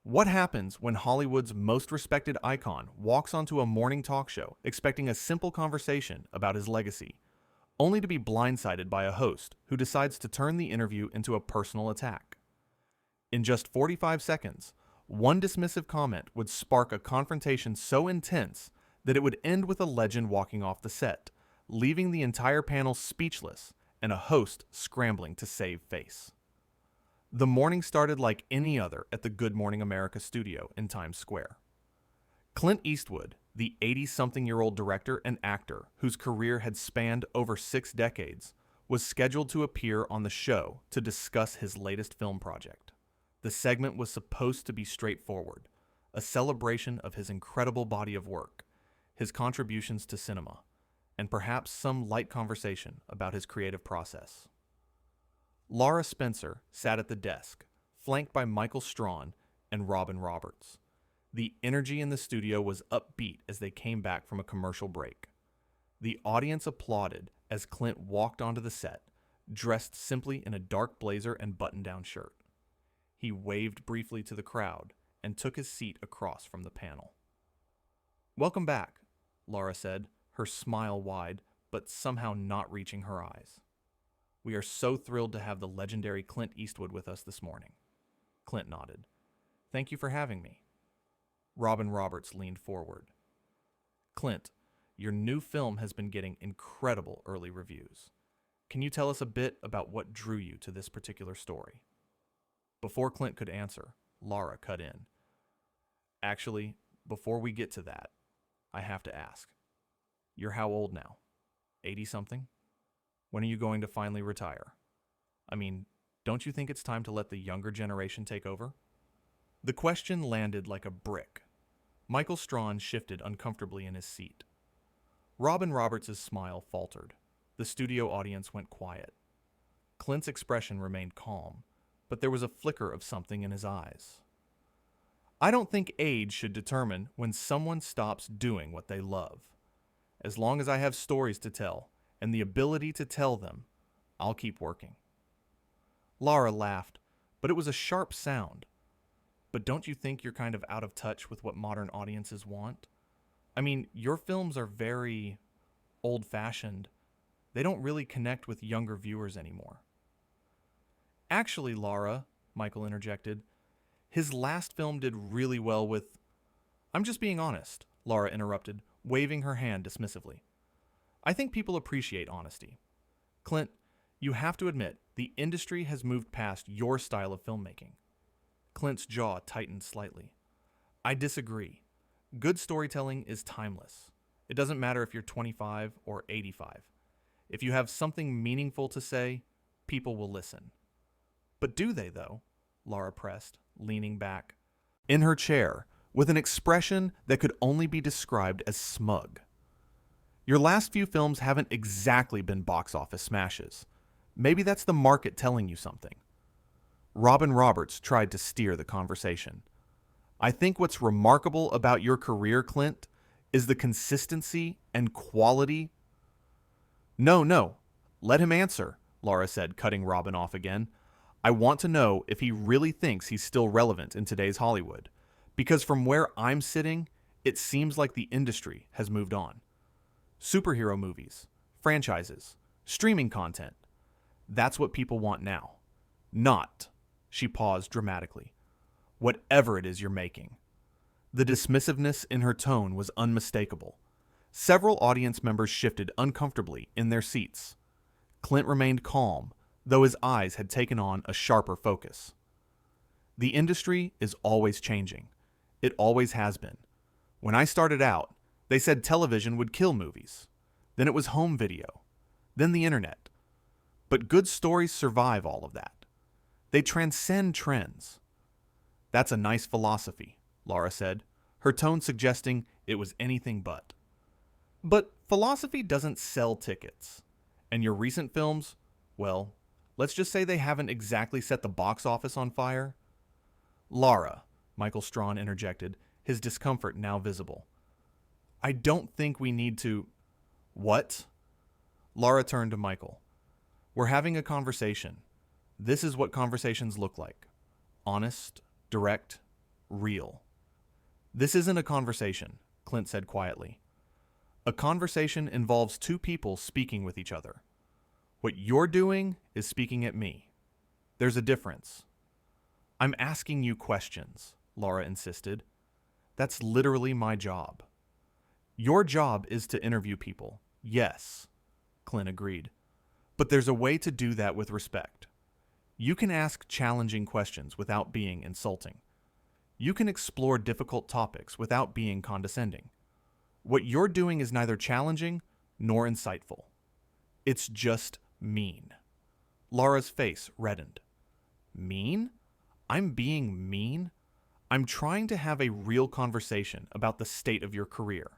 What happens when Hollywood's most respected icon walks onto a morning talk show expecting a simple conversation about his legacy, only to be blindsided by a host who decides to turn the interview into a personal attack? In just 45 seconds, one dismissive comment would spark a confrontation so intense that it would end with a legend walking off the set, leaving the entire panel speechless and a host scrambling to save face. The morning started like any other at the Good Morning America studio in Times Square. Clint Eastwood, the 80-something-year-old director and actor whose career had spanned over 6 decades, was scheduled to appear on the show to discuss his latest film project. The segment was supposed to be straightforward, a celebration of his incredible body of work, his contributions to cinema, and perhaps some light conversation about his creative process. Lara Spencer sat at the desk, flanked by Michael Strawn and Robin Roberts. The energy in the studio was upbeat as they came back from a commercial break. The audience applauded as Clint walked onto the set, dressed simply in a dark blazer and button-down shirt. He waved briefly to the crowd and took his seat across from the panel. "Welcome back," Lara said, her smile wide, but somehow not reaching her eyes. "We are so thrilled to have the legendary Clint Eastwood with us this morning." Clint nodded. "Thank you for having me." Robin Roberts leaned forward. "Clint, your new film has been getting incredible early reviews. Can you tell us a bit about what drew you to this particular story?" Before Clint could answer, Lara cut in. "Actually, before we get to that, I have to ask. You're how old now? 80-something? When are you going to finally retire? I mean, don't you think it's time to let the younger generation take over?" The question landed like a brick. Michael Strawn shifted uncomfortably in his seat. Robin Roberts' smile faltered. The studio audience went quiet. Clint's expression remained calm, but there was a flicker of something in his eyes. "I don't think age should determine when someone stops doing what they love. As long as I have stories to tell, and the ability to tell them, I'll keep working." Lara laughed, but it was a sharp sound. "But don't you think you're kind of out of touch with what modern audiences want? I mean, your films are very old-fashioned. They don't really connect with younger viewers anymore." "Actually, Lara," Michael interjected, "his last film did really well with—" "I'm just being honest," Lara interrupted, waving her hand dismissively. "I think people appreciate honesty. Clint, you have to admit, the industry has moved past your style of filmmaking." Clint's jaw tightened slightly. "I disagree. Good storytelling is timeless. It doesn't matter if you're 25 or 85. If you have something meaningful to say, people will listen." "But do they, though?" Lara pressed, leaning back in her chair with an expression that could only be described as smug. "Your last few films haven't exactly been box office smashes. Maybe that's the market telling you something." Robin Roberts tried to steer the conversation. "I think what's remarkable about your career, Clint, is the consistency and quality—" No, let him answer," Lara said, cutting Robin off again. "I want to know if he really thinks he's still relevant in today's Hollywood, because from where I'm sitting, it seems like the industry has moved on. Superhero movies, franchises, streaming content. That's what people want now. Not," she paused dramatically, "whatever it is you're making." The dismissiveness in her tone was unmistakable. Several audience members shifted uncomfortably in their seats. Clint remained calm, though his eyes had taken on a sharper focus. "The industry is always changing. It always has been. When I started out, they said television would kill movies. Then it was home video. Then the internet. But good stories survive all of that. They transcend trends." "That's a nice philosophy," Lara said, her tone suggesting it was anything but. "But philosophy doesn't sell tickets. And your recent films, well, let's just say they haven't exactly set the box office on fire." "Lara," Michael Strawn interjected, his discomfort now visible. "I don't think we need to—" "What?" Lara turned to Michael. "We're having a conversation. This is what conversations look like. Honest, direct, Real. This isn't a conversation, Clint said quietly. A conversation involves two people speaking with each other. What you're doing is speaking at me. There's a difference. I'm asking you questions, Lara insisted. That's literally my job. Your job is to interview people. Yes, Clint agreed. But there's a way to do that with respect. You can ask challenging questions without being insulting. You can explore difficult topics without being condescending. What you're doing is neither challenging nor insightful. It's just mean. Lara's face reddened. Mean? I'm being mean? I'm trying to have a real conversation about the state of your career.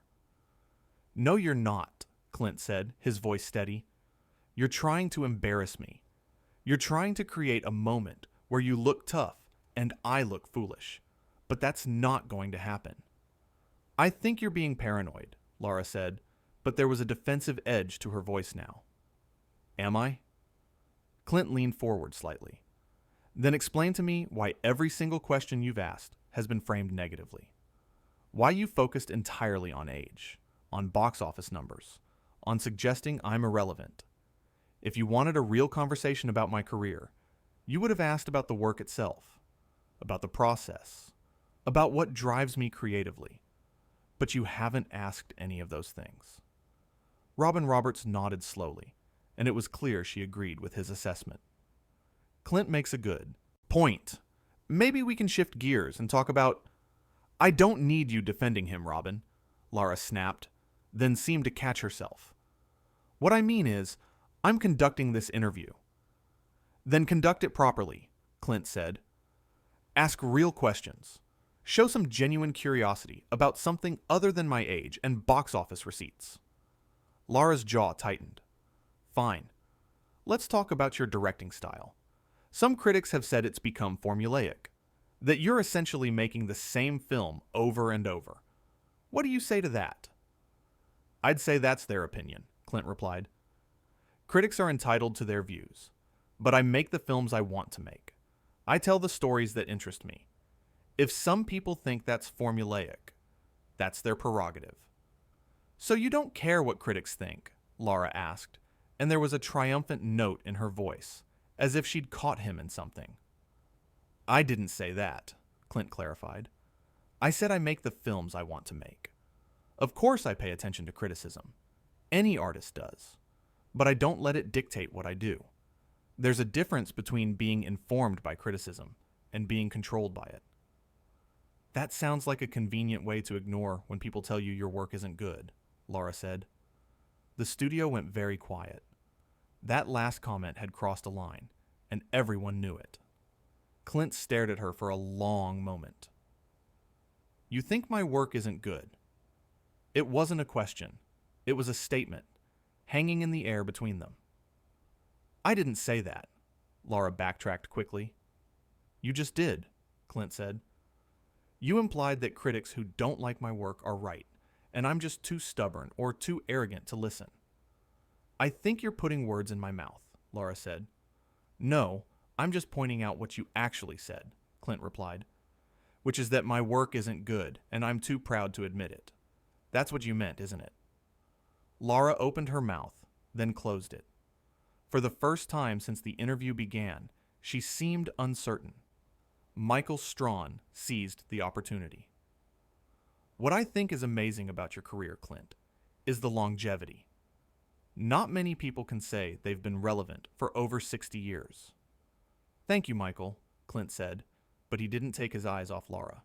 No, you're not, Clint said, his voice steady. You're trying to embarrass me. You're trying to create a moment where you look tough and I look foolish. But that's not going to happen. I think you're being paranoid, Lara said, but there was a defensive edge to her voice now. Am I? Clint leaned forward slightly. Then explain to me why every single question you've asked has been framed negatively. Why you focused entirely on age, on box office numbers, on suggesting I'm irrelevant. If you wanted a real conversation about my career, you would have asked about the work itself, about the process, about what drives me creatively. But you haven't asked any of those things. Robin Roberts nodded slowly, and it was clear she agreed with his assessment. Clint makes a good point. Maybe we can shift gears and talk about... I don't need you defending him, Robin, Lara snapped, then seemed to catch herself. What I mean is, I'm conducting this interview. Then conduct it properly, Clint said. Ask real questions. Show some genuine curiosity about something other than my age and box office receipts. Lara's jaw tightened. Fine. Let's talk about your directing style. Some critics have said it's become formulaic, that you're essentially making the same film over and over. What do you say to that? I'd say that's their opinion, Clint replied. Critics are entitled to their views, but I make the films I want to make. I tell the stories that interest me. If some people think that's formulaic, that's their prerogative. So you don't care what critics think? Lara asked, and there was a triumphant note in her voice, as if she'd caught him in something. I didn't say that, Clint clarified. I said I make the films I want to make. Of course I pay attention to criticism. Any artist does. But I don't let it dictate what I do. There's a difference between being informed by criticism and being controlled by it. That sounds like a convenient way to ignore when people tell you your work isn't good, Lara said. The studio went very quiet. That last comment had crossed a line, and everyone knew it. Clint stared at her for a long moment. You think my work isn't good? It wasn't a question. It was a statement, hanging in the air between them. I didn't say that, Lara backtracked quickly. You just did, Clint said. You implied that critics who don't like my work are right, and I'm just too stubborn or too arrogant to listen. I think you're putting words in my mouth, Lara said. No, I'm just pointing out what you actually said, Clint replied, which is that my work isn't good, and I'm too proud to admit it. That's what you meant, isn't it? Lara opened her mouth, then closed it. For the first time since the interview began, she seemed uncertain. Michael Strawn seized the opportunity. What I think is amazing about your career, Clint, is the longevity. Not many people can say they've been relevant for over 60 years. Thank you, Michael, Clint said, but he didn't take his eyes off Lara.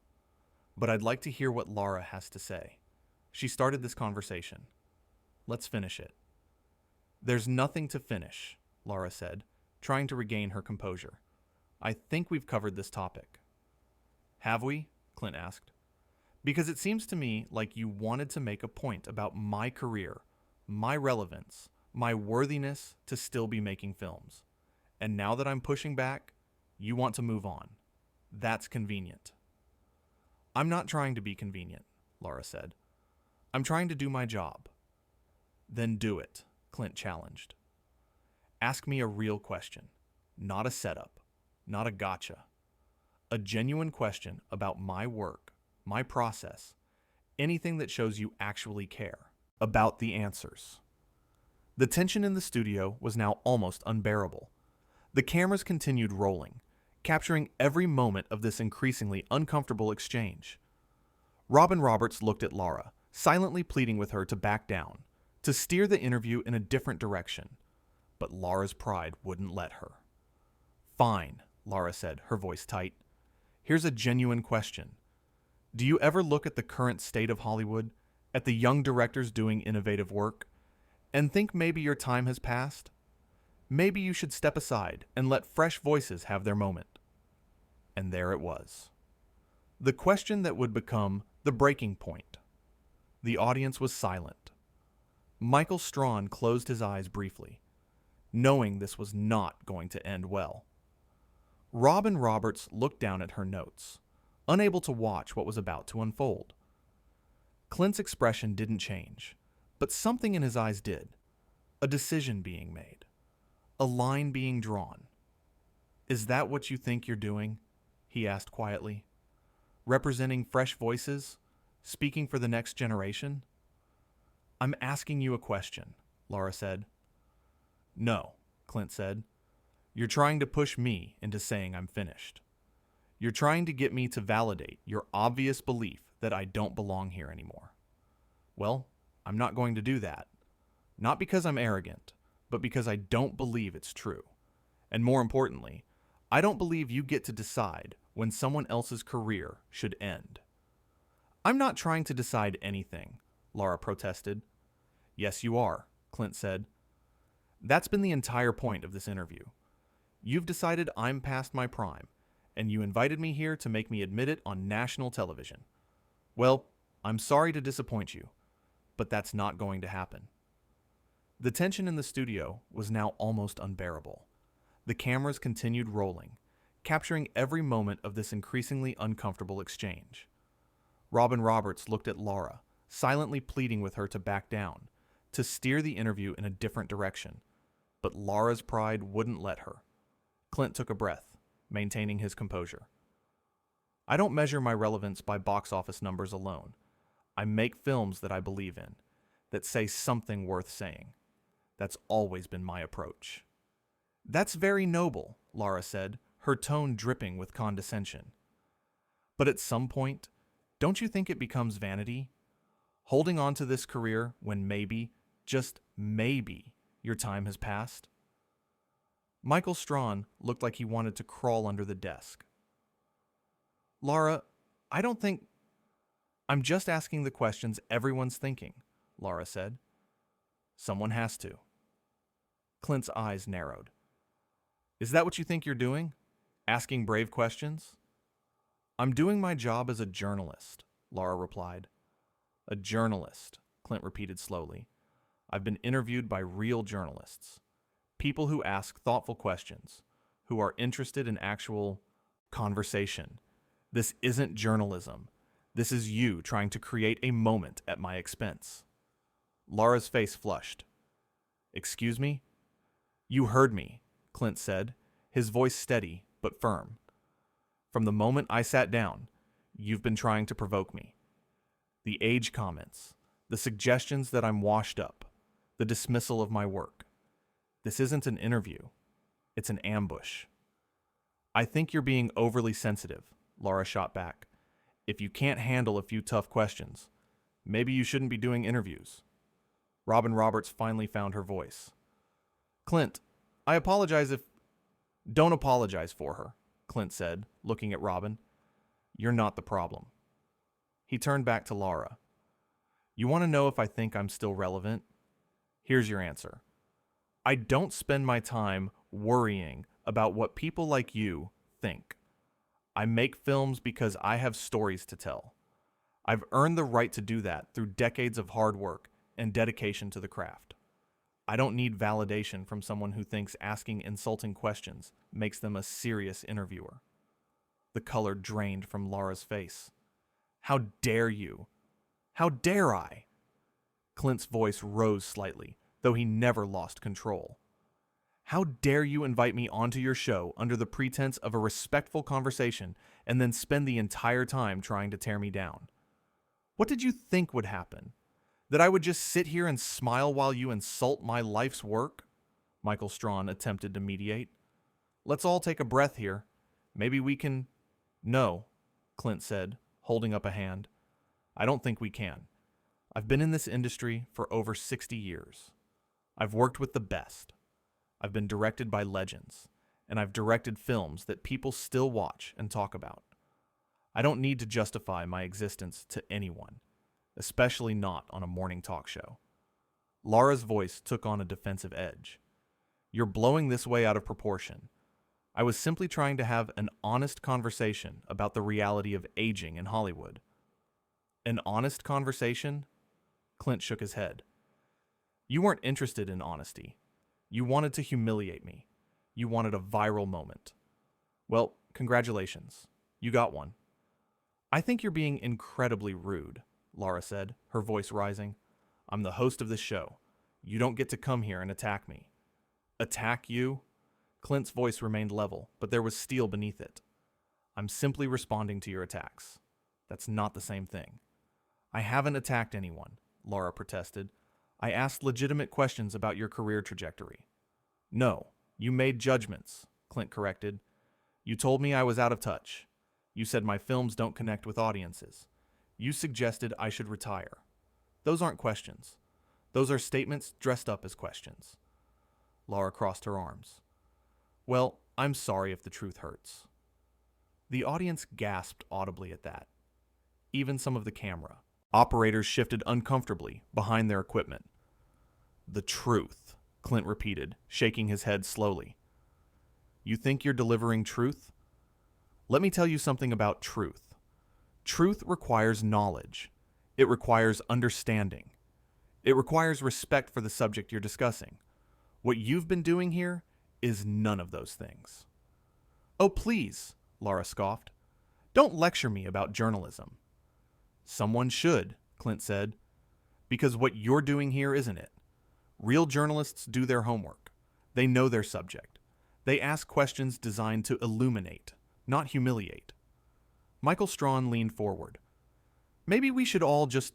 But I'd like to hear what Lara has to say. She started this conversation. Let's finish it. There's nothing to finish, Lara said, trying to regain her composure. I think we've covered this topic. Have we? Clint asked. Because it seems to me like you wanted to make a point about my career, my relevance, my worthiness to still be making films. And now that I'm pushing back, you want to move on. That's convenient. I'm not trying to be convenient, Lara said. I'm trying to do my job. Then do it, Clint challenged. Ask me a real question, not a setup, not a gotcha. A genuine question about my work, my process, anything that shows you actually care about the answers. The tension in the studio was now almost unbearable. The cameras continued rolling, capturing every moment of this increasingly uncomfortable exchange. Robin Roberts looked at Lara, silently pleading with her to back down, to steer the interview in a different direction. But Lara's pride wouldn't let her. "Fine," Lara said, her voice tight. "Here's a genuine question. Do you ever look at the current state of Hollywood, at the young directors doing innovative work, and think maybe your time has passed? Maybe you should step aside and let fresh voices have their moment?" And there it was. The question that would become the breaking point. The audience was silent. Michael Strawn closed his eyes briefly, knowing this was not going to end well. Robin Roberts looked down at her notes, unable to watch what was about to unfold. Clint's expression didn't change, but something in his eyes did. A decision being made. A line being drawn. "Is that what you think you're doing?" he asked quietly. "Representing fresh voices? Speaking for the next generation?" "I'm asking you a question," Lara said. "No," Clint said. "You're trying to push me into saying I'm finished. You're trying to get me to validate your obvious belief that I don't belong here anymore. Well, I'm not going to do that. Not because I'm arrogant, but because I don't believe it's true. And more importantly, I don't believe you get to decide when someone else's career should end." "I'm not trying to decide anything," Lara protested. "Yes, you are," Clint said. "That's been the entire point of this interview. You've decided I'm past my prime, and you invited me here to make me admit it on national television. Well, I'm sorry to disappoint you, but that's not going to happen." The tension in the studio was now almost unbearable. The cameras continued rolling, capturing every moment of this increasingly uncomfortable exchange. Robin Roberts looked at Lara, silently pleading with her to back down, to steer the interview in a different direction. But Lara's pride wouldn't let her. Clint took a breath, maintaining his composure. "I don't measure my relevance by box office numbers alone. I make films that I believe in, that say something worth saying. That's always been my approach." "That's very noble," Lara said, her tone dripping with condescension. "But at some point, don't you think it becomes vanity? Holding on to this career when maybe, just maybe, your time has passed?" Michael Strawn looked like he wanted to crawl under the desk. "Lara, I don't think... I'm just asking the questions everyone's thinking," Lara said. "Someone has to." Clint's eyes narrowed. "Is that what you think you're doing? Asking brave questions?" "I'm doing my job as a journalist," Lara replied. "A journalist," Clint repeated slowly. "I've been interviewed by real journalists. People who ask thoughtful questions, who are interested in actual conversation. This isn't journalism. This is you trying to create a moment at my expense." Lara's face flushed. "Excuse me?" "You heard me," Clint said, his voice steady but firm. "From the moment I sat down, you've been trying to provoke me. The age comments, the suggestions that I'm washed up, the dismissal of my work. This isn't an interview. It's an ambush." "I think you're being overly sensitive," Lara shot back. "If you can't handle a few tough questions, maybe you shouldn't be doing interviews." Robin Roberts finally found her voice. "Clint, I apologize if..." "Don't apologize for her," Clint said, looking at Robin. "You're not the problem." He turned back to Lara. "You want to know if I think I'm still relevant? Here's your answer. I don't spend my time worrying about what people like you think. I make films because I have stories to tell. I've earned the right to do that through decades of hard work and dedication to the craft. I don't need validation from someone who thinks asking insulting questions makes them a serious interviewer." The color drained from Lara's face. "How dare you? How dare I?" Clint's voice rose slightly, though he never lost control. How dare you invite me onto your show under the pretense of a respectful conversation and then spend the entire time trying to tear me down? What did you think would happen? That I would just sit here and smile while you insult my life's work? Michael Strawn attempted to mediate. Let's all take a breath here. Maybe we can... No, Clint said, holding up a hand. I don't think we can. I've been in this industry for over 60 years. I've worked with the best. I've been directed by legends, and I've directed films that people still watch and talk about. I don't need to justify my existence to anyone, especially not on a morning talk show. Lara's voice took on a defensive edge. You're blowing this way out of proportion. I was simply trying to have an honest conversation about the reality of aging in Hollywood. An honest conversation? Clint shook his head. You weren't interested in honesty. You wanted to humiliate me. You wanted a viral moment. Well, congratulations. You got one. I think you're being incredibly rude, Lara said, her voice rising. I'm the host of this show. You don't get to come here and attack me. Attack you? Clint's voice remained level, but there was steel beneath it. I'm simply responding to your attacks. That's not the same thing. I haven't attacked anyone, Lara protested. I asked legitimate questions about your career trajectory. No, you made judgments, Clint corrected. You told me I was out of touch. You said my films don't connect with audiences. You suggested I should retire. Those aren't questions. Those are statements dressed up as questions. Lara crossed her arms. Well, I'm sorry if the truth hurts. The audience gasped audibly at that. Even some of the camera. Operators shifted uncomfortably behind their equipment. The truth, Clint repeated, shaking his head slowly. You think you're delivering truth? Let me tell you something about truth. Truth requires knowledge. It requires understanding. It requires respect for the subject you're discussing. What you've been doing here is none of those things. Oh, please, Lara scoffed. Don't lecture me about journalism. Someone should, Clint said, because what you're doing here isn't it. Real journalists do their homework. They know their subject. They ask questions designed to illuminate, not humiliate. Michael Strawn leaned forward. Maybe we should all just...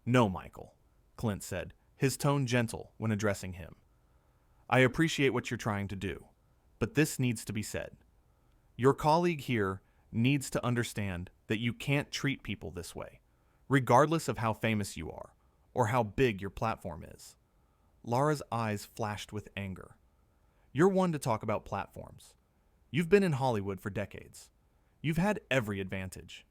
No, Michael, Clint said, his tone gentle when addressing him. I appreciate what you're trying to do, but this needs to be said. Your colleague here needs to understand that you can't treat people this way, regardless of how famous you are or how big your platform is. Lara's eyes flashed with anger. You're one to talk about platforms. You've been in Hollywood for decades. You've had every advantage.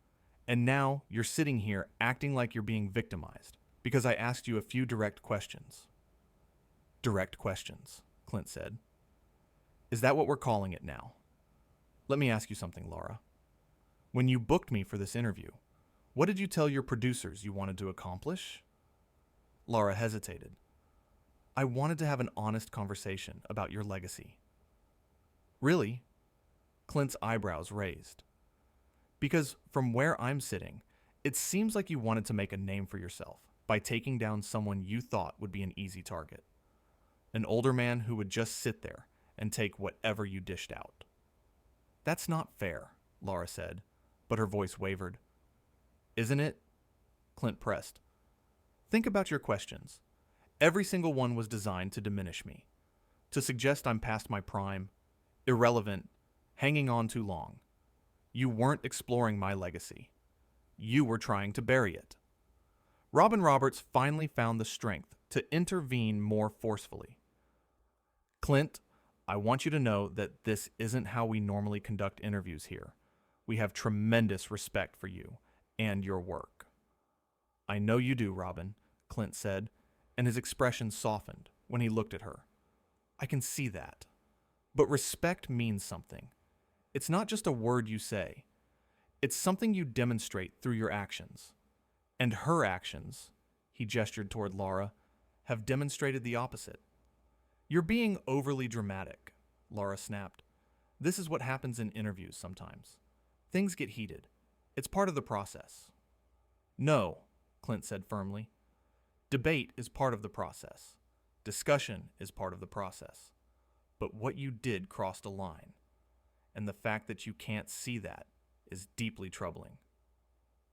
And now you're sitting here acting like you're being victimized because I asked you a few direct questions. Direct questions, Clint said. Is that what we're calling it now? Let me ask you something, Lara. When you booked me for this interview, what did you tell your producers you wanted to accomplish? Lara hesitated. I wanted to have an honest conversation about your legacy. Really? Clint's eyebrows raised. Because from where I'm sitting, it seems like you wanted to make a name for yourself by taking down someone you thought would be an easy target. An older man who would just sit there and take whatever you dished out. That's not fair, Lara said, but her voice wavered. Isn't it? Clint pressed. Think about your questions. Every single one was designed to diminish me, to suggest I'm past my prime, irrelevant, hanging on too long. You weren't exploring my legacy. You were trying to bury it. Robin Roberts finally found the strength to intervene more forcefully. Clint, I want you to know that this isn't how we normally conduct interviews here. We have tremendous respect for you and your work. I know you do, Robin, Clint said, and his expression softened when he looked at her. I can see that. But respect means something. It's not just a word you say. It's something you demonstrate through your actions. And her actions, he gestured toward Lara, have demonstrated the opposite. You're being overly dramatic, Lara snapped. This is what happens in interviews sometimes. Things get heated. It's part of the process. No, Clint said firmly. Debate is part of the process. Discussion is part of the process. But what you did crossed a line, and the fact that you can't see that is deeply troubling.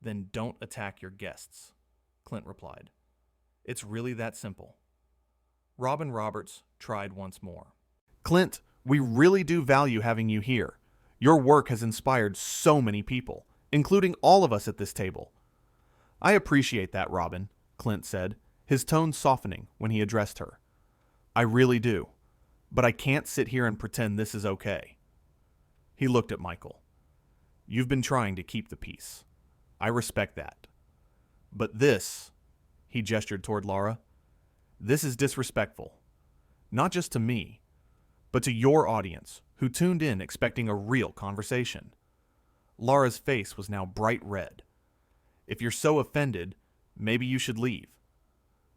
Then don't attack your guests, Clint replied. It's really that simple. Robin Roberts tried once more. Clint, we really do value having you here. Your work has inspired so many people, including all of us at this table. I appreciate that, Robin, Clint said, his tone softening when he addressed her. I really do, but I can't sit here and pretend this is okay. He looked at Michael. You've been trying to keep the peace. I respect that. But this, he gestured toward Lara, this is disrespectful. Not just to me, but to your audience, who tuned in expecting a real conversation. Lara's face was now bright red. If you're so offended, maybe you should leave.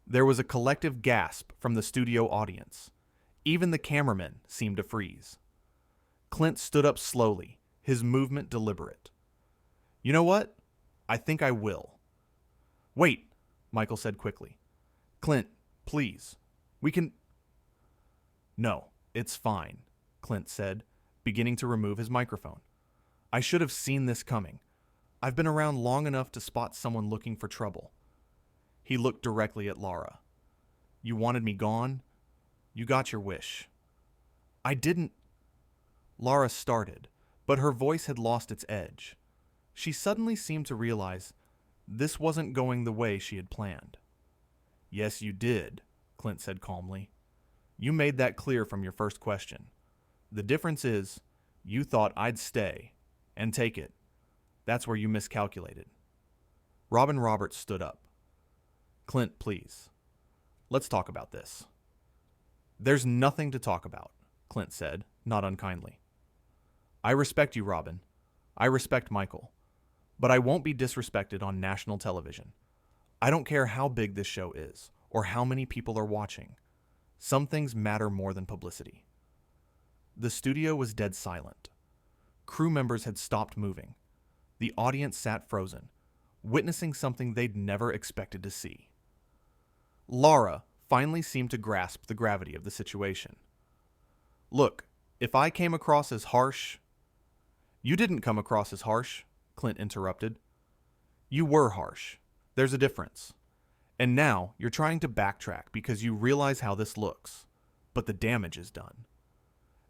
There was a collective gasp from the studio audience. Even the cameramen seemed to freeze. Clint stood up slowly, his movement deliberate. You know what? I think I will. Wait, Michael said quickly. Clint, please. We can... No, it's fine, Clint said, beginning to remove his microphone. I should have seen this coming. I've been around long enough to spot someone looking for trouble. He looked directly at Lara. You wanted me gone? You got your wish. I didn't... Lara started, but her voice had lost its edge. She suddenly seemed to realize this wasn't going the way she had planned. Yes, you did, Clint said calmly. You made that clear from your first question. The difference is, you thought I'd stay and take it. That's where you miscalculated. Robin Roberts stood up. Clint, please. Let's talk about this. There's nothing to talk about, Clint said, not unkindly. I respect you, Robin. I respect Michael. But I won't be disrespected on national television. I don't care how big this show is, or how many people are watching. Some things matter more than publicity. The studio was dead silent. Crew members had stopped moving. The audience sat frozen, witnessing something they'd never expected to see. Lara finally seemed to grasp the gravity of the situation. Look, if I came across as harsh... You didn't come across as harsh, Clint interrupted. You were harsh. There's a difference. And now you're trying to backtrack because you realize how this looks. But the damage is done.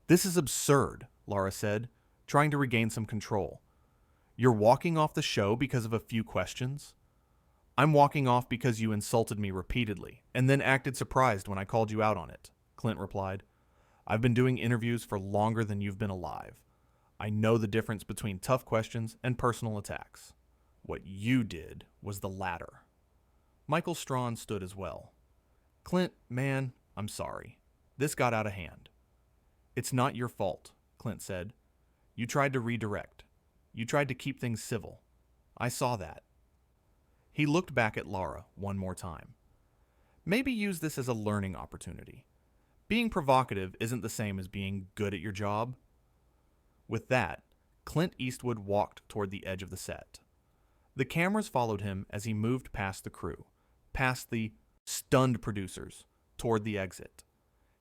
This is absurd, Lara said, trying to regain some control. You're walking off the show because of a few questions? I'm walking off because you insulted me repeatedly and then acted surprised when I called you out on it, Clint replied. I've been doing interviews for longer than you've been alive. I know the difference between tough questions and personal attacks. What you did was the latter. Michael Strawn stood as well. Clint, man, I'm sorry. This got out of hand. It's not your fault, Clint said. You tried to redirect. You tried to keep things civil. I saw that. He looked back at Lara one more time. Maybe use this as a learning opportunity. Being provocative isn't the same as being good at your job. With that, Clint Eastwood walked toward the edge of the set. The cameras followed him as he moved past the crew, past the stunned producers, toward the exit.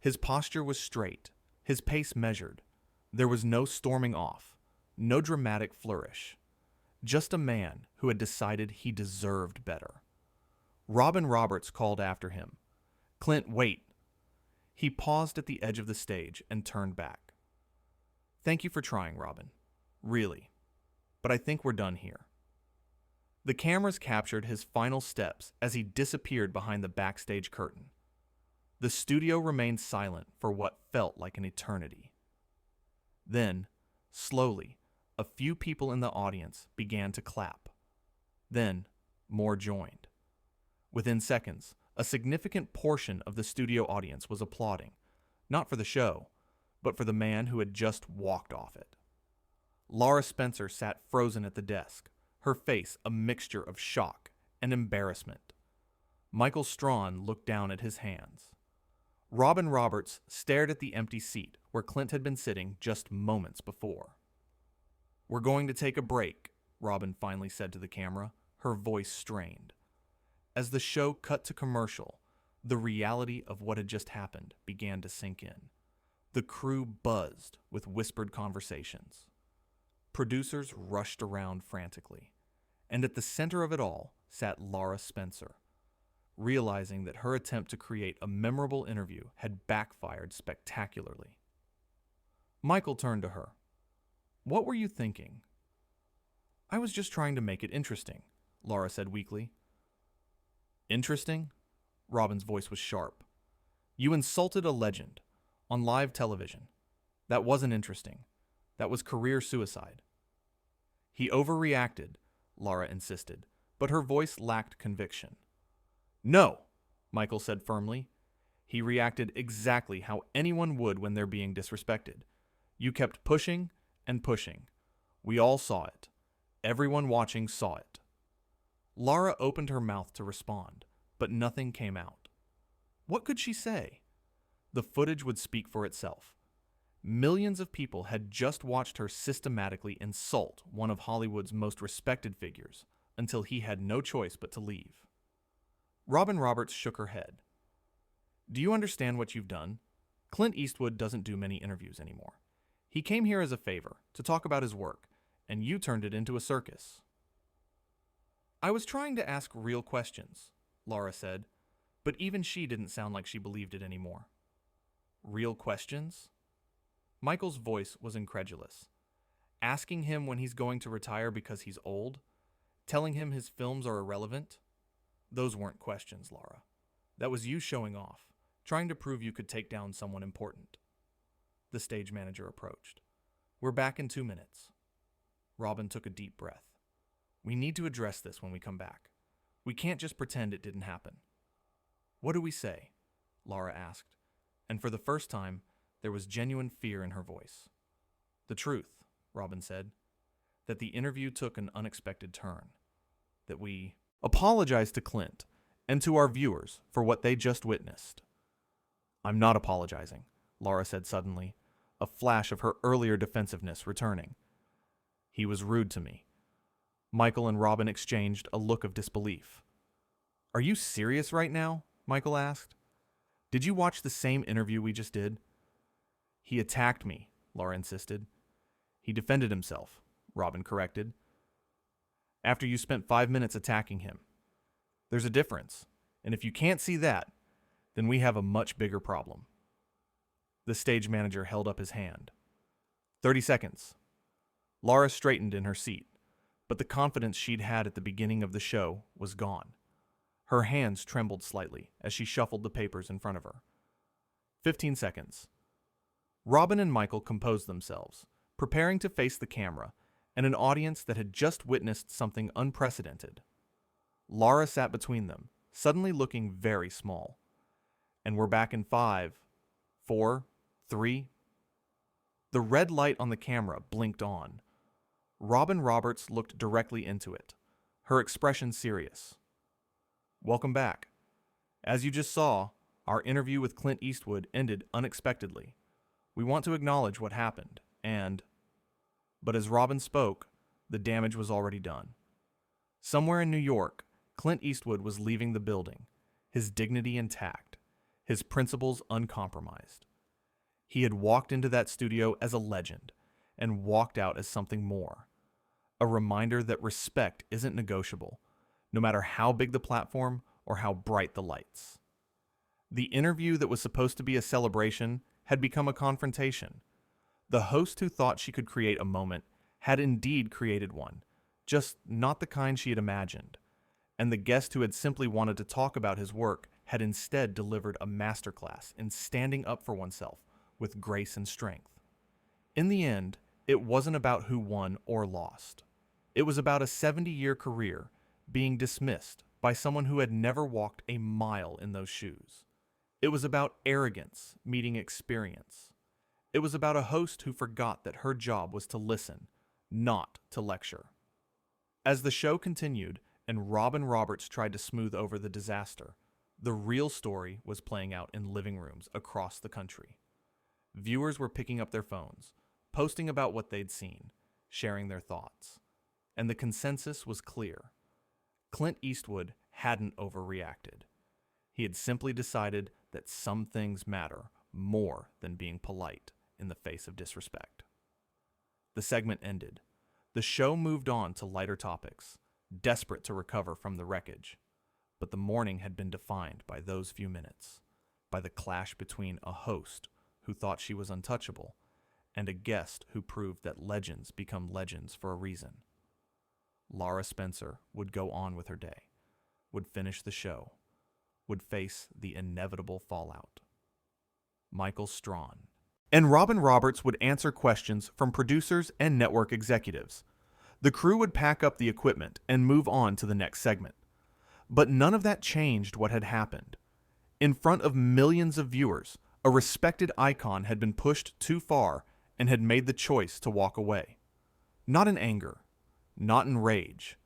His posture was straight, his pace measured. There was no storming off, no dramatic flourish. Just a man who had decided he deserved better. Robin Roberts called after him. Clint, wait. He paused at the edge of the stage and turned back. Thank you for trying, Robin. Really. But I think we're done here. The cameras captured his final steps as he disappeared behind the backstage curtain. The studio remained silent for what felt like an eternity. Then, slowly, a few people in the audience began to clap. Then, more joined. Within seconds, a significant portion of the studio audience was applauding, not for the show, but for the man who had just walked off it. Lara Spencer sat frozen at the desk, her face a mixture of shock and embarrassment. Michael Strawn looked down at his hands. Robin Roberts stared at the empty seat where Clint had been sitting just moments before. We're going to take a break, Robin finally said to the camera, her voice strained. As the show cut to commercial, the reality of what had just happened began to sink in. The crew buzzed with whispered conversations. Producers rushed around frantically, and at the center of it all sat Lara Spencer, realizing that her attempt to create a memorable interview had backfired spectacularly. Michael turned to her. "What were you thinking?" "I was just trying to make it interesting," Lara said weakly. "Interesting?" Robin's voice was sharp. "You insulted a legend on live television. That wasn't interesting. That was career suicide." "He overreacted," Lara insisted, but her voice lacked conviction. "No," Michael said firmly. "He reacted exactly how anyone would when they're being disrespected. You kept pushing and pushing. We all saw it. Everyone watching saw it." Lara opened her mouth to respond, but nothing came out. What could she say? The footage would speak for itself. Millions of people had just watched her systematically insult one of Hollywood's most respected figures until he had no choice but to leave. Robin Roberts shook her head. "Do you understand what you've done? Clint Eastwood doesn't do many interviews anymore. He came here as a favor, to talk about his work, and you turned it into a circus." "I was trying to ask real questions," Lara said, but even she didn't sound like she believed it anymore. "Real questions?" Michael's voice was incredulous. "Asking him when he's going to retire because he's old? Telling him his films are irrelevant? Those weren't questions, Lara. That was you showing off, trying to prove you could take down someone important." The stage manager approached. "We're back in 2 minutes." Robin took a deep breath. "We need to address this when we come back. We can't just pretend it didn't happen." "What do we say?" Lara asked, and for the first time, there was genuine fear in her voice. "The truth," Robin said, "that the interview took an unexpected turn. That we apologize to Clint and to our viewers for what they just witnessed." "I'm not apologizing," Lara said suddenly, a flash of her earlier defensiveness returning. "He was rude to me." Michael and Robin exchanged a look of disbelief. "Are you serious right now?" Michael asked. "Did you watch the same interview we just did?" "He attacked me," Lara insisted. "He defended himself," Robin corrected. "After you spent 5 minutes attacking him. There's a difference, and if you can't see that, then we have a much bigger problem." The stage manager held up his hand. 30 seconds. Lara straightened in her seat, but the confidence she'd had at the beginning of the show was gone. Her hands trembled slightly as she shuffled the papers in front of her. 15 seconds. Robin and Michael composed themselves, preparing to face the camera and an audience that had just witnessed something unprecedented. Lara sat between them, suddenly looking very small. And we're back in 5, 4, 3. The red light on the camera blinked on. Robin Roberts looked directly into it, her expression serious. "Welcome back. As you just saw, our interview with Clint Eastwood ended unexpectedly. We want to acknowledge what happened, and..." But as Robin spoke, the damage was already done. Somewhere in New York, Clint Eastwood was leaving the building, his dignity intact, his principles uncompromised. He had walked into that studio as a legend and walked out as something more. A reminder that respect isn't negotiable, no matter how big the platform or how bright the lights. The interview that was supposed to be a celebration had become a confrontation. The host who thought she could create a moment had indeed created one, just not the kind she had imagined. And the guest who had simply wanted to talk about his work had instead delivered a masterclass in standing up for oneself with grace and strength. In the end, it wasn't about who won or lost. It was about a 70-year career being dismissed by someone who had never walked a mile in those shoes. It was about arrogance meeting experience. It was about a host who forgot that her job was to listen, not to lecture. As the show continued and Robin Roberts tried to smooth over the disaster, the real story was playing out in living rooms across the country. Viewers were picking up their phones, posting about what they'd seen, sharing their thoughts. And the consensus was clear. Clint Eastwood hadn't overreacted. He had simply decided that some things matter more than being polite in the face of disrespect. The segment ended. The show moved on to lighter topics, desperate to recover from the wreckage. But the morning had been defined by those few minutes, by the clash between a host who thought she was untouchable and a guest who proved that legends become legends for a reason. Lara Spencer would go on with her day, would finish the show, would face the inevitable fallout. Michael Strawn and Robin Roberts would answer questions from producers and network executives. The crew would pack up the equipment and move on to the next segment. But none of that changed what had happened. In front of millions of viewers, a respected icon had been pushed too far and had made the choice to walk away. Not in anger, not in rage,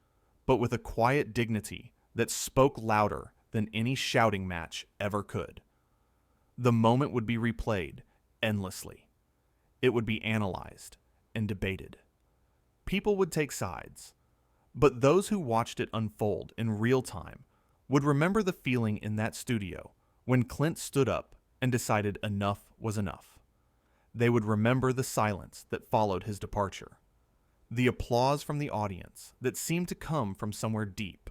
but with a quiet dignity that spoke louder than any shouting match ever could. The moment would be replayed endlessly. It would be analyzed and debated. People would take sides, but those who watched it unfold in real time would remember the feeling in that studio when Clint stood up and decided enough was enough. They would remember the silence that followed his departure, the applause from the audience that seemed to come from somewhere deep,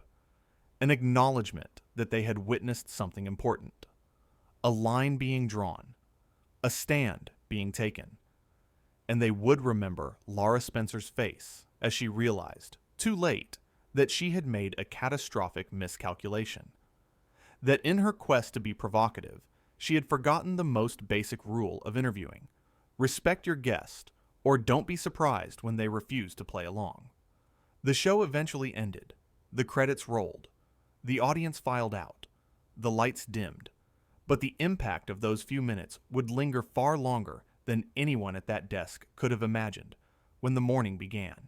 an acknowledgement that they had witnessed something important, a line being drawn, a stand being taken. And they would remember Lara Spencer's face as she realized, too late, that she had made a catastrophic miscalculation. That in her quest to be provocative, she had forgotten the most basic rule of interviewing: respect your guest, or don't be surprised when they refuse to play along. The show eventually ended. The credits rolled. The audience filed out. The lights dimmed. But the impact of those few minutes would linger far longer than anyone at that desk could have imagined when the morning began.